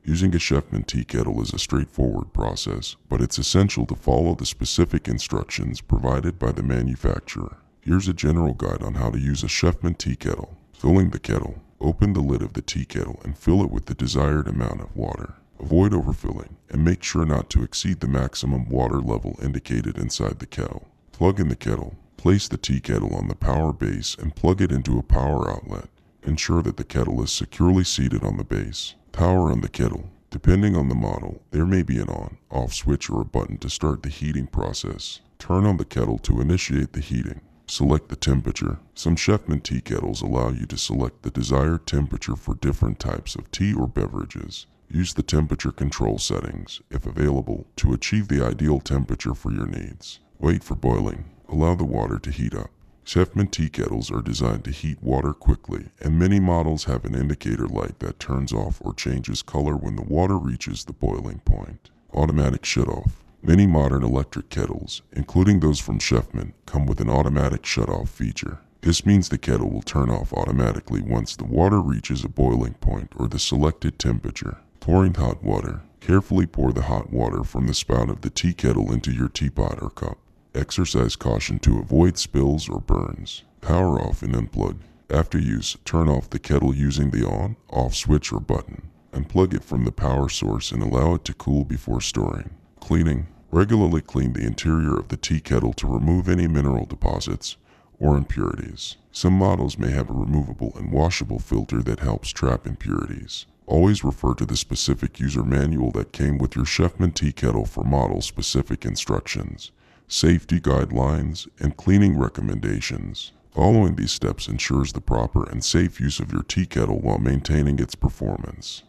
Using a Chefman tea kettle is a straightforward process, but it's essential to follow the specific instructions provided by the manufacturer. Here's a general guide on how to use a Chefman tea kettle. Filling the kettle. Open the lid of the tea kettle and fill it with the desired amount of water. Avoid overfilling, and make sure not to exceed the maximum water level indicated inside the kettle. Plug in the kettle. Place the tea kettle on the power base and plug it into a power outlet. Ensure that the kettle is securely seated on the base. Power on the kettle. Depending on the model, there may be an on/off switch or a button to start the heating process. Turn on the kettle to initiate the heating. Select the temperature. Some Chefman tea kettles allow you to select the desired temperature for different types of tea or beverages. Use the temperature control settings, if available, to achieve the ideal temperature for your needs. Wait for boiling. Allow the water to heat up. Chefman tea kettles are designed to heat water quickly, and many models have an indicator light that turns off or changes color when the water reaches the boiling point. Automatic shutoff. Many modern electric kettles, including those from Chefman, come with an automatic shutoff feature. This means the kettle will turn off automatically once the water reaches a boiling point or the selected temperature. Pouring hot water. Carefully pour the hot water from the spout of the tea kettle into your teapot or cup. Exercise caution to avoid spills or burns. Power off and unplug. After use, turn off the kettle using the on/off switch or button. Unplug it from the power source and allow it to cool before storing. Cleaning. Regularly clean the interior of the tea kettle to remove any mineral deposits or impurities. Some models may have a removable and washable filter that helps trap impurities. Always refer to the specific user manual that came with your Chefman tea kettle for model-specific instructions, safety guidelines, and cleaning recommendations. Following these steps ensures the proper and safe use of your tea kettle while maintaining its performance.